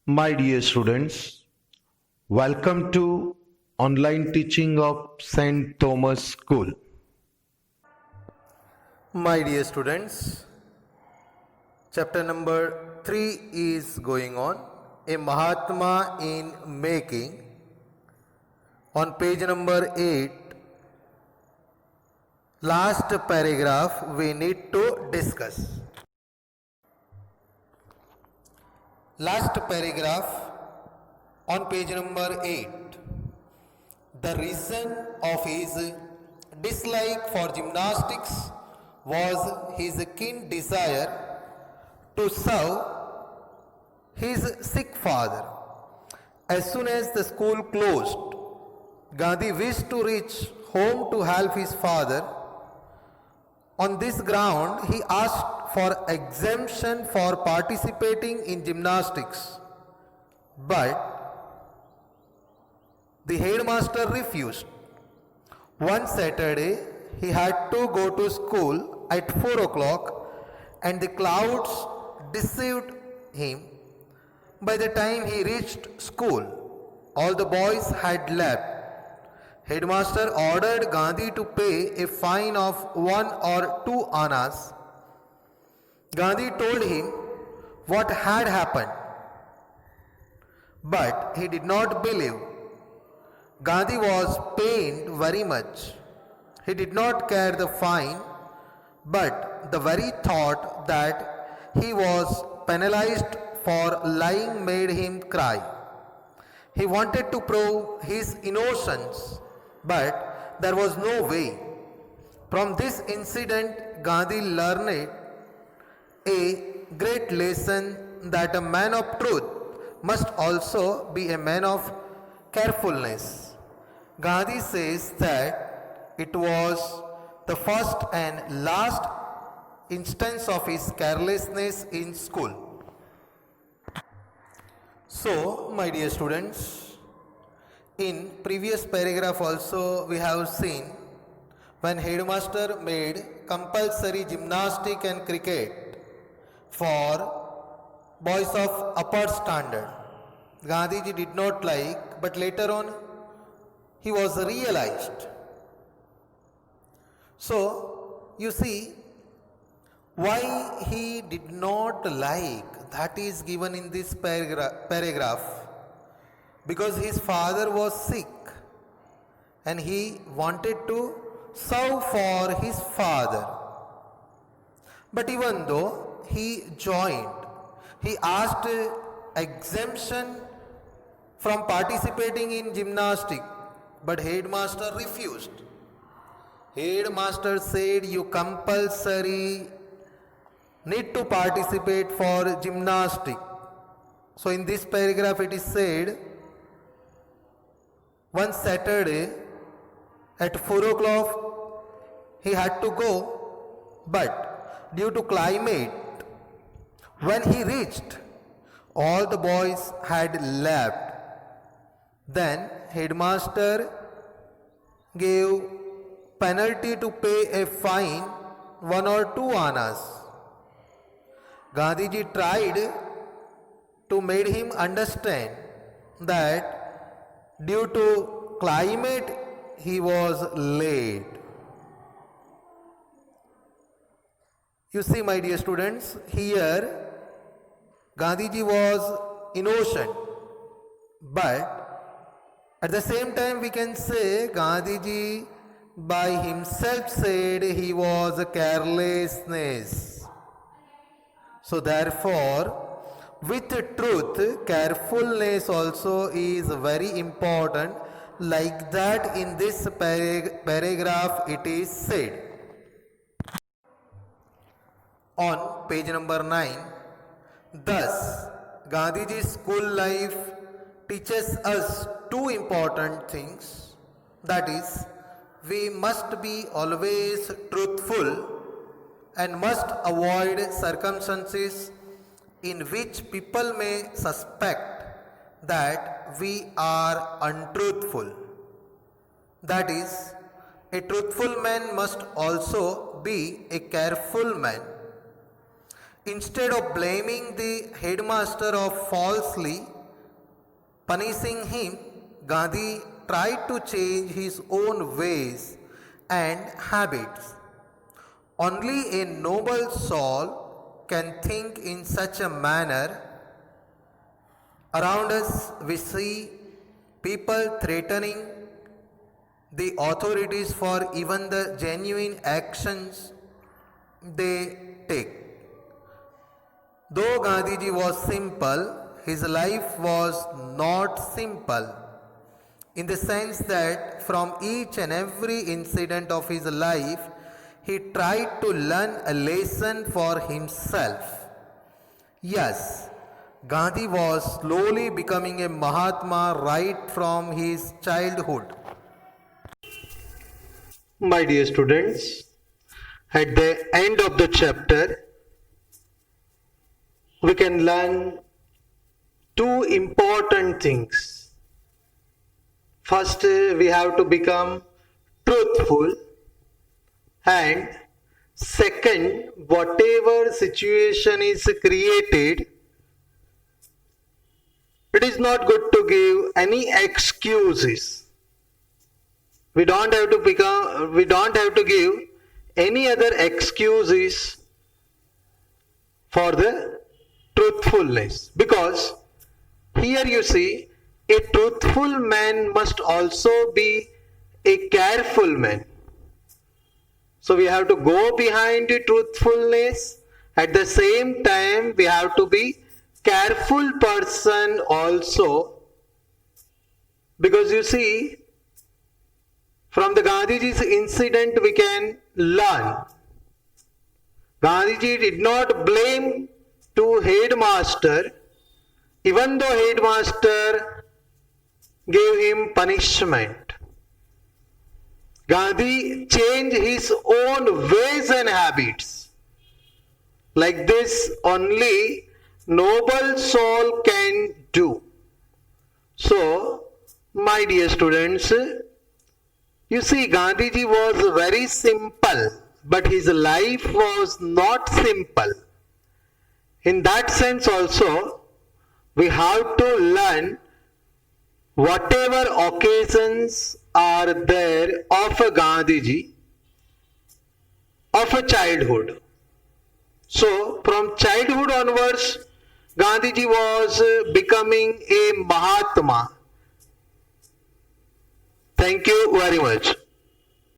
My dear students, welcome to online teaching of St. Thomas School. My dear students, chapter number 3 is going on, a Mahatma in making. On page number 8, last paragraph we need to discuss. Last paragraph on page number 8. The reason of his dislike for gymnastics was his keen desire to serve his sick father. As soon as the school closed, Gandhi wished to reach home to help his father. On this ground, he asked for exemption for participating in gymnastics, but the headmaster refused. One Saturday, he had to go to school at 4 o'clock and the clouds deceived him. By the time he reached school, all the boys had left. Headmaster ordered Gandhi to pay a fine of 1 or 2 annas. Gandhi told him what had happened, but he did not believe. Gandhi was pained very much. He did not care the fine, but the very thought that he was penalized for lying made him cry. He wanted to prove his innocence, but there was no way. From this incident, Gandhi learned a great lesson that a man of truth must also be a man of carefulness. Gandhi says that it was the first and last instance of his carelessness in school. So, my dear students, in previous paragraph also we have seen when headmaster made compulsory gymnastic and cricket for boys of upper standard. Gandhiji did not like, but later on he was realized. So, you see, why he did not like, that is given in this paragraph. Because his father was sick and he wanted to serve for his father. But even though he joined, he asked exemption from participating in gymnastics, but headmaster refused. Headmaster said you compulsory need to participate for gymnastics. So in this paragraph it is said, one Saturday at 4 o'clock he had to go, but due to climate, when he reached, all the boys had left. Then headmaster gave penalty to pay a fine 1 or 2 annas. Gandhiji tried to make him understand that due to climate he was late. You see, my dear students, here Gandhiji was innocent, but at the same time we can say Gandhiji by himself said he was a carelessness. So therefore, with truth, carefulness also is very important. Like that in this paragraph it is said. On page number 9, thus Gandhiji's school life teaches us two important things. That is, we must be always truthful and must avoid circumstances in which people may suspect that we are untruthful. That is, a truthful man must also be a careful man. Instead of blaming the headmaster of falsely Punishing him, Gandhi tried to change his own ways and habits. Only a noble soul can think in such a manner. Around us, we see people threatening the authorities for even the genuine actions they take. Though Gandhiji was simple, his life was not simple, in the sense that from each and every incident of his life, he tried to learn a lesson for himself. Yes, Gandhi was slowly becoming a Mahatma right from his childhood. My dear students, at the end of the chapter, we can learn two important things. First, we have to become truthful, and second, whatever situation is created, it is not good to give any excuses. We don't have to give any other excuses for the truthfulness, because here you see a truthful man must also be a careful man. So we have to go behind the truthfulness. At the same time, we have to be careful person also, because you see, from the Gandhiji's incident we can learn. Gandhiji did not blame to headmaster, even though headmaster gave him punishment. Gandhi changed his own ways and habits. Like this only noble soul can do. So, my dear students, you see, Gandhiji was very simple, but his life was not simple. In that sense also, we have to learn whatever occasions are there of a Gandhiji, of a childhood. So, from childhood onwards, Gandhiji was becoming a Mahatma. Thank you very much.